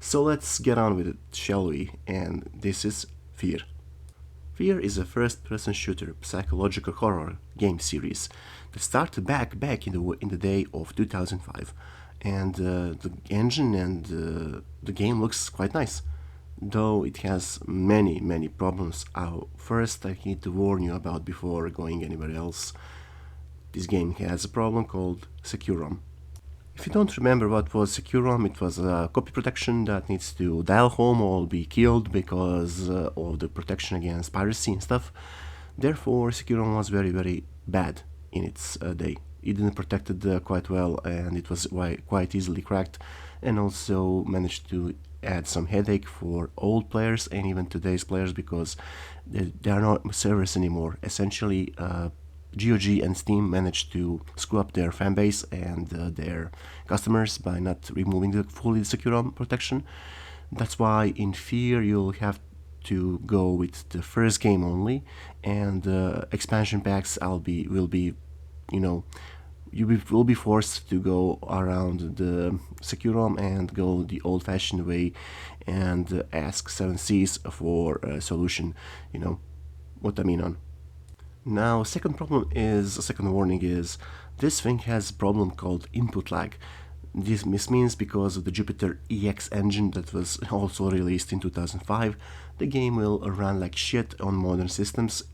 So let's get on with it, shall we? And this is f.e.a.r. f.e.a.r is a first-person shooter psychological horror game series that started back in the day of 2005, and the engine and the game looks quite nice, though it has many problems. First, I need to warn you about before going anywhere else. This game has a problem called secure ROM. If you don't remember what was secure ROM, it was a copy protection that needs to dial home or be killed because of the protection against piracy and stuff. Therefore, secure ROM was very bad in its day. It didn't protect it quite well, and it was quite easily cracked, and also managed to add some headache for old players and even today's players because there are not servers anymore. Essentially, GOG and Steam managed to screw up their fan base and their customers by not removing the fully secure ROM protection. That's why in f.e.a.r you'll have to go with the first game only, and expansion packs will be, you know, will be forced to go around the secure ROM and go the old-fashioned way and ask 7Cs for a solution. You know what I mean on. Now, second warning is, this thing has a problem called input lag. This means because of the Jupyter EX engine that was also released in 2005, the game will run like shit on modern systems.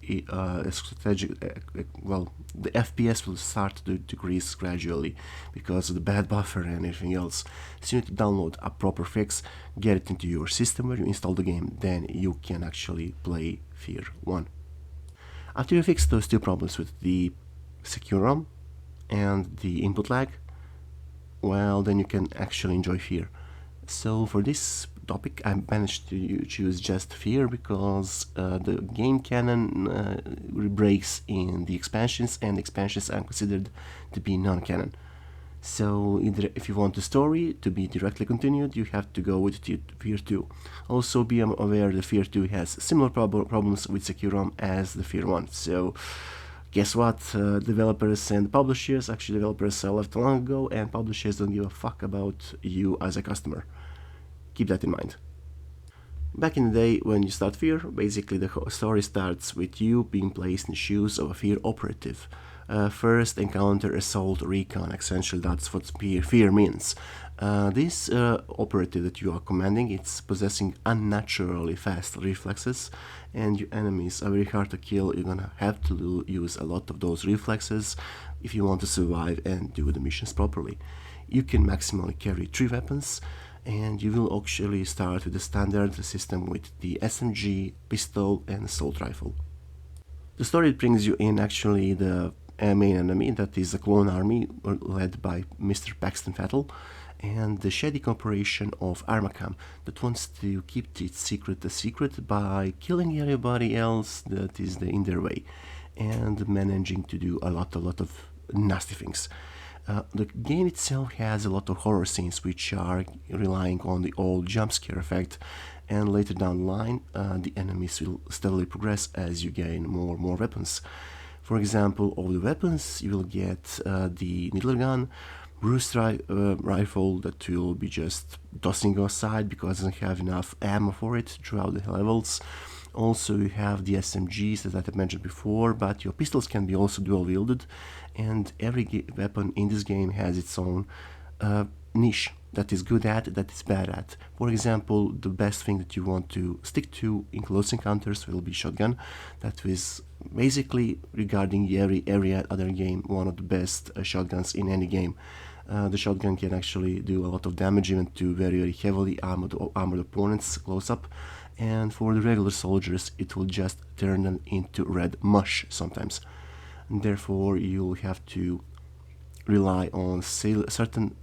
Well, the FPS will start to decrease gradually because of the bad buffer and everything else. So you need to download a proper fix, get it into your system where you install the game, then you can actually play f.e.a.r 1. After you fix those two problems with the secure ROM and the input lag, well, then you can actually enjoy f.e.a.r. So for this topic, I managed to choose just f.e.a.r because the game canon breaks in the expansions, and expansions are considered to be non-canon. So either if you want the story to be directly continued, you have to go with f.e.a.r 2. Also be aware that f.e.a.r 2 has similar problems with secure ROM as the f.e.a.r 1. So guess what? Developers and publishers, actually developers left long ago, and publishers don't give a fuck about you as a customer. Keep that in mind. Back in the day, when you start f.e.a.r, basically the story starts with you being placed in the shoes of a f.e.a.r operative. First encounter assault recon, essentially that's what f.e.a.r means. This operative that you are commanding, it's possessing unnaturally fast reflexes, and your enemies are very hard to kill. You're gonna have to use a lot of those reflexes if you want to survive and do the missions properly. You can maximally carry 3 weapons, and you will actually start with the standard system with the SMG, pistol, and assault rifle. The story brings you in actually the main enemy, that is a clone army led by Mr. Paxton Fattle, and the shady corporation of Armacam that wants to keep its secret a secret by killing everybody else that is in their way, and managing to do a lot of nasty things. The game itself has a lot of horror scenes which are relying on the old jump scare effect, and later down the line the enemies will steadily progress as you gain more weapons. For example, of the weapons, you will get the needler gun, burst rifle that you'll be just tossing aside because it doesn't have enough ammo for it throughout the levels. Also, you have the SMGs that I mentioned before, but your pistols can be also dual-wielded, and every weapon in this game has its own niche that is good at, that is bad at. For example, the best thing that you want to stick to in close encounters will be shotgun. That is basically, regarding every other game, one of the best shotguns in any game. The shotgun can actually do a lot of damage even to very heavily armored opponents close up, and for the regular soldiers it will just turn them into red mush sometimes. And therefore you'll have to rely on certain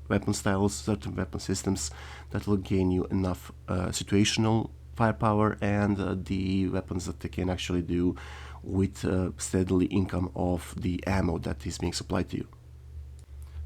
weapon styles, certain weapon systems that will gain you enough situational firepower and the weapons that they can actually do with steadily income of the ammo that is being supplied to you.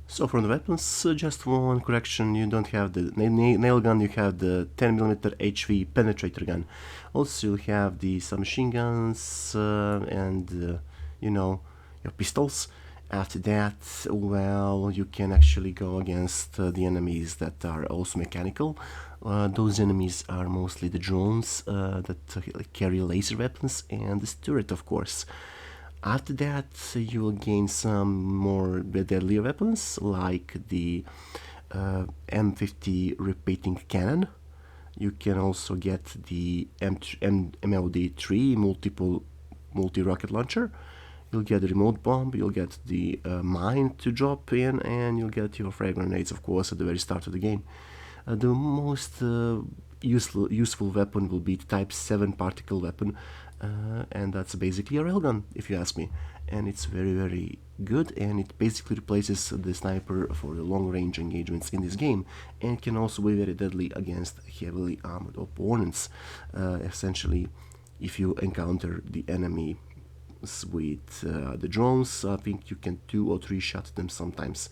So from the weapons, just one correction, you don't have the nail gun, you have the 10mm HV penetrator gun. Also you have the submachine guns and you know, your pistols. After that, well, you can actually go against the enemies that are also mechanical. Those enemies are mostly the drones that carry laser weapons and the turret, of course. After that, you will gain some more deadlier weapons like the M50 repeating cannon. You can also get the MLD3 multi-rocket launcher. You'll get the remote bomb, you'll get the mine to drop in, and you'll get your frag grenades, of course, at the very start of the game. The most useful weapon will be the Type 7 particle weapon, and that's basically a railgun, if you ask me. And it's very, very good, and it basically replaces the sniper for the long-range engagements in this game, and can also be very deadly against heavily armored opponents. Essentially, if you encounter the enemy with the drones, I think you can 2 or 3 shot them sometimes.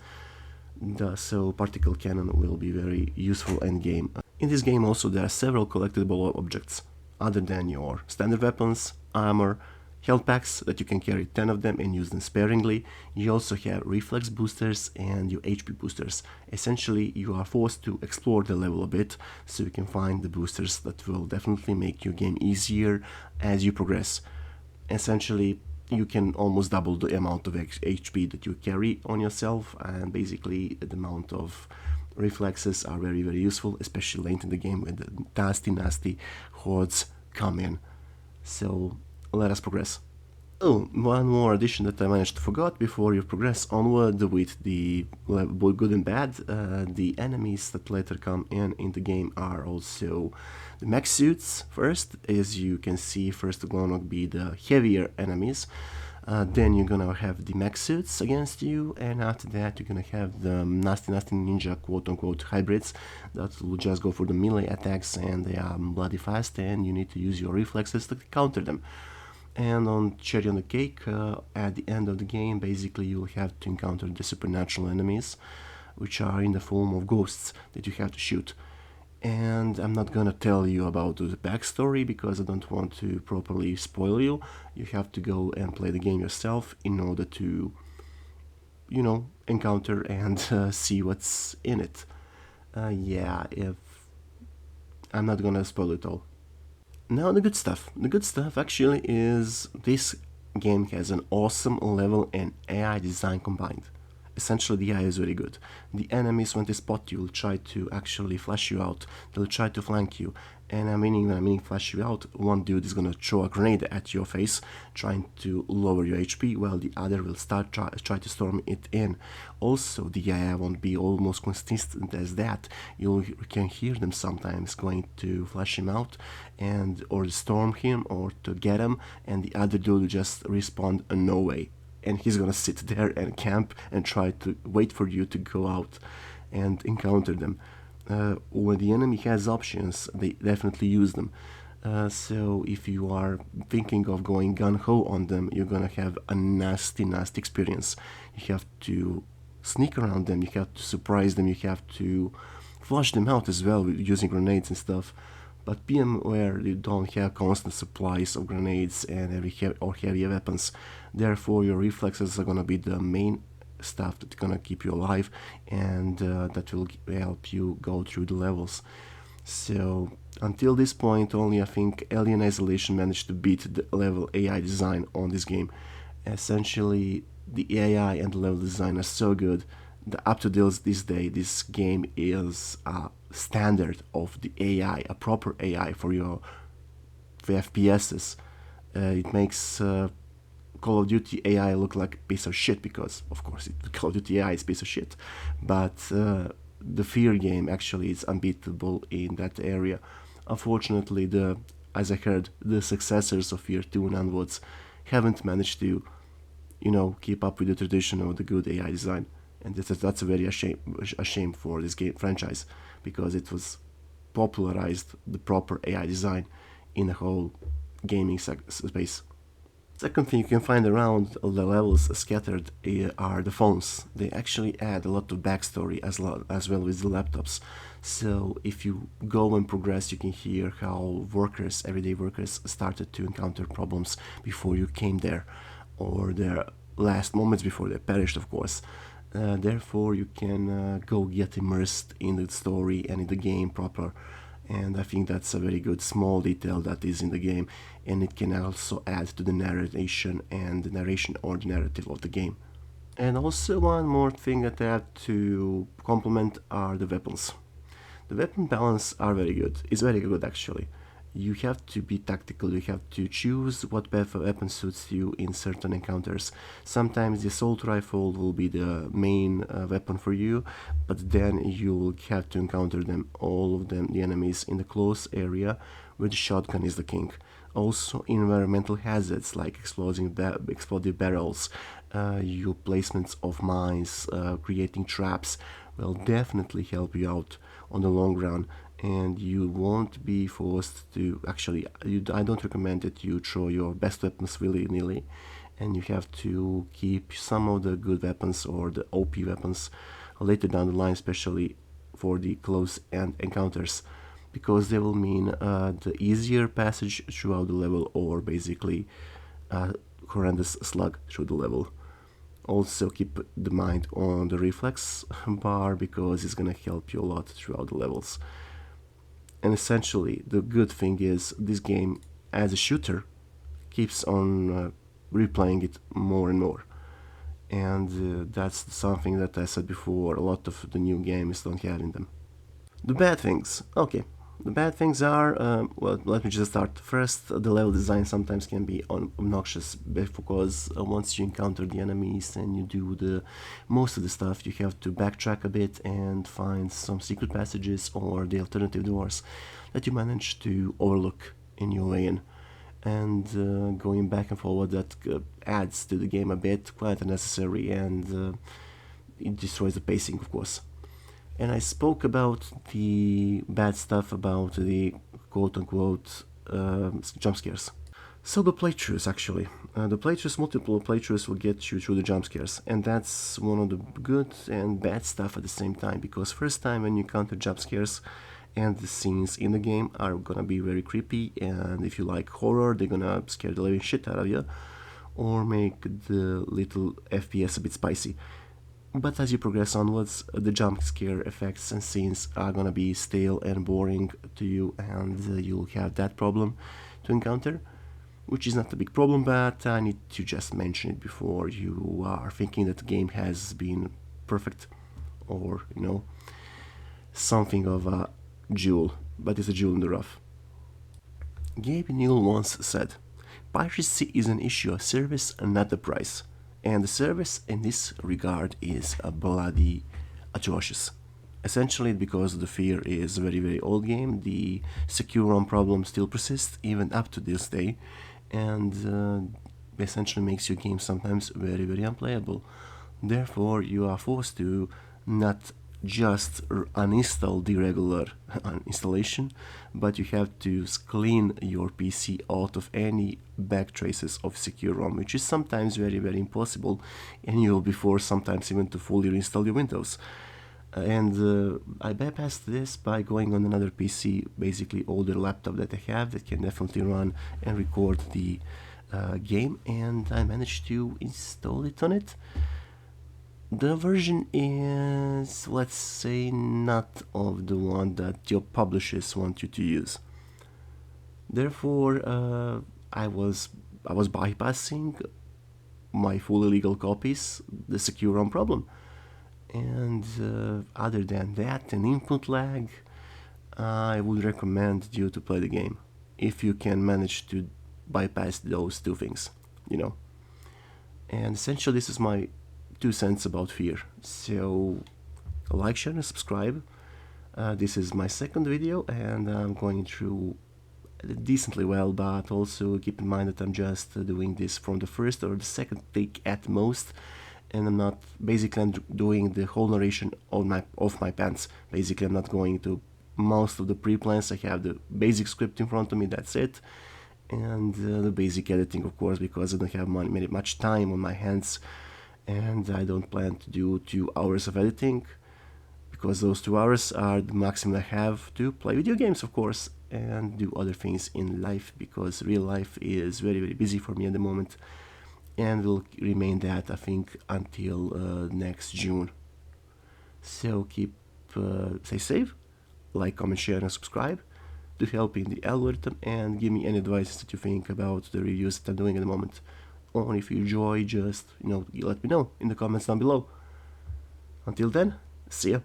So particle cannon will be very useful endgame. In this game also there are several collectible objects other than your standard weapons, armor, health packs that you can carry 10 of them and use them sparingly. You also have reflex boosters and your HP boosters. Essentially you are forced to explore the level a bit so you can find the boosters that will definitely make your game easier as you progress. Essentially you can almost double the amount of HP that you carry on yourself, and basically the amount of reflexes are very, very useful, especially late in the game when the nasty hordes come in. So let us progress. Oh, one more addition that I managed to forget before you progress onward with the good and bad. The enemies that later come in the game are also the mech suits. First, as you can see, first gonna be the heavier enemies. Then you're gonna have the mech suits against you, and after that you're gonna have the nasty ninja quote-unquote hybrids that will just go for the melee attacks, and they are bloody fast, and you need to use your reflexes to counter them. And on cherry on the cake, at the end of the game, basically you'll have to encounter the supernatural enemies, which are in the form of ghosts that you have to shoot. And I'm not gonna tell you about the backstory because I don't want to properly spoil you. You have to go and play the game yourself in order to, encounter and see what's in it. Yeah, if I'm not gonna spoil it all. Now the good stuff. The good stuff actually is this game has an awesome level and AI design combined. Essentially the AI is very good. The enemies, when they spot you, will try to actually flash you out. They'll try to flank you. And when I mean flash you out, one dude is gonna throw a grenade at your face, trying to lower your HP, while the other will try to storm it in. Also, the AI won't be almost consistent as that. You can hear them sometimes going to flash him out, or storm him, or to get him, and the other dude will just respond no way. And he's gonna sit there and camp and try to wait for you to go out and encounter them. When the enemy has options, they definitely use them. So if you are thinking of going gun-ho on them, you're gonna have a nasty experience. You have to sneak around them, you have to surprise them, you have to flush them out as well using grenades and stuff. But be aware you don't have constant supplies of grenades and heavy weapons. Therefore, your reflexes are gonna be the main stuff that's gonna keep you alive, and that will help you go through the levels. So until this point, only I think Alien Isolation managed to beat the level AI design on this game. Essentially, the AI and the level design are so good. Up to this day, this game is a standard of the AI, a proper AI for your FPSs. It makes Call of Duty AI look like a piece of shit because, of course, Call of Duty AI is a piece of shit. But the f.e.a.r game actually is unbeatable in that area. Unfortunately, as I heard, the successors of f.e.a.r 2 and onwards haven't managed to, keep up with the tradition of the good AI design. And that's a very a shame for this game franchise, because it was popularized the proper AI design in the whole gaming space. Second thing you can find around the levels scattered are the phones. They actually add a lot of backstory as well with the laptops. So if you go and progress, you can hear how everyday workers, started to encounter problems before you came there, or their last moments before they perished, of course. Therefore, you can go get immersed in the story and in the game proper. And I think that's a very good small detail that is in the game, and it can also add to the narration and the narration or the narrative of the game. And also one more thing that I have to compliment are the weapons. The weapon balance are very good. It's very good actually. You have to be tactical. You have to choose what weapon suits you in certain encounters. Sometimes the assault rifle will be the main weapon for you, but then you'll have to encounter them, all of them, the enemies in the close area, where the shotgun is the king. Also, environmental hazards like explosive barrels, your placements of mines, creating traps will definitely help you out on the long run, and you won't be forced to actually. I don't recommend that you throw your best weapons willy nilly, and you have to keep some of the good weapons or the OP weapons later down the line, especially for the close end encounters, because they will mean the easier passage throughout the level, or basically a horrendous slug through the level. Also keep the mind on the reflex bar because it's gonna help you a lot throughout the levels. And essentially, the good thing is this game, as a shooter, keeps on replaying it more and more. And that's something that I said before, a lot of the new games don't have in them. The bad things. Okay. The bad things are, well, let me just start. First, the level design sometimes can be obnoxious because once you encounter the enemies and you do the most of the stuff, you have to backtrack a bit and find some secret passages or the alternative doors that you manage to overlook in your way in. And going back and forward, that adds to the game a bit, quite unnecessary, and it destroys the pacing, of course. And I spoke about the bad stuff about the quote unquote jump scares. So the playthroughs actually. The playthroughs, multiple playthroughs will get you through the jump scares, and that's one of the good and bad stuff at the same time, because first time when you encounter jump scares and the scenes in the game are gonna be very creepy, and if you like horror, they're gonna scare the living shit out of you, or make the little FPS a bit spicy. But as you progress onwards, the jump scare effects and scenes are gonna be stale and boring to you, and you'll have that problem to encounter, which is not a big problem, but I need to just mention it before you are thinking that the game has been perfect or, something of a jewel, but it's a jewel in the rough. Gabe Newell once said, "Piracy is an issue of service and not the price." And the service in this regard is a bloody atrocious. Essentially, because the f.e.a.r is a very, very old game, the secure ROM problem still persists even up to this day, and essentially makes your game sometimes very, very unplayable. Therefore, you are forced to not just uninstall the regular installation, but you have to clean your PC out of any back traces of secure ROM, which is sometimes very, very impossible, and you'll be forced sometimes even to fully reinstall your Windows. And I bypassed this by going on another PC, basically older laptop that I have that can definitely run and record the game, and I managed to install it on it. The version is, let's say, not of the one that your publishers want you to use. Therefore, I was bypassing my fully legal copies, the secure ROM problem. And other than that, an input lag, I would recommend you to play the game if you can manage to bypass those two things, And essentially, this is my 2 cents about f.e.a.r. So, like, share, and subscribe. This is my second video, and I'm going through decently well, but also keep in mind that I'm just doing this from the first or the second take at most, and I'm not basically I'm doing the whole narration off my pants. Basically, I'm not going to most of the pre-plans. I have the basic script in front of me. That's it, and the basic editing, of course, because I don't have much time on my hands, and I don't plan to do 2 hours of editing, because those 2 hours are the maximum I have to play video games, of course, and do other things in life, because real life is very, very busy for me at the moment, and will remain that, I think, until next June. So keep stay safe, like, comment, share, and subscribe to help in the algorithm, and give me any advice that you think about the reviews that I'm doing at the moment. Or if you enjoy, just let me know in the comments down below. Until then, see ya.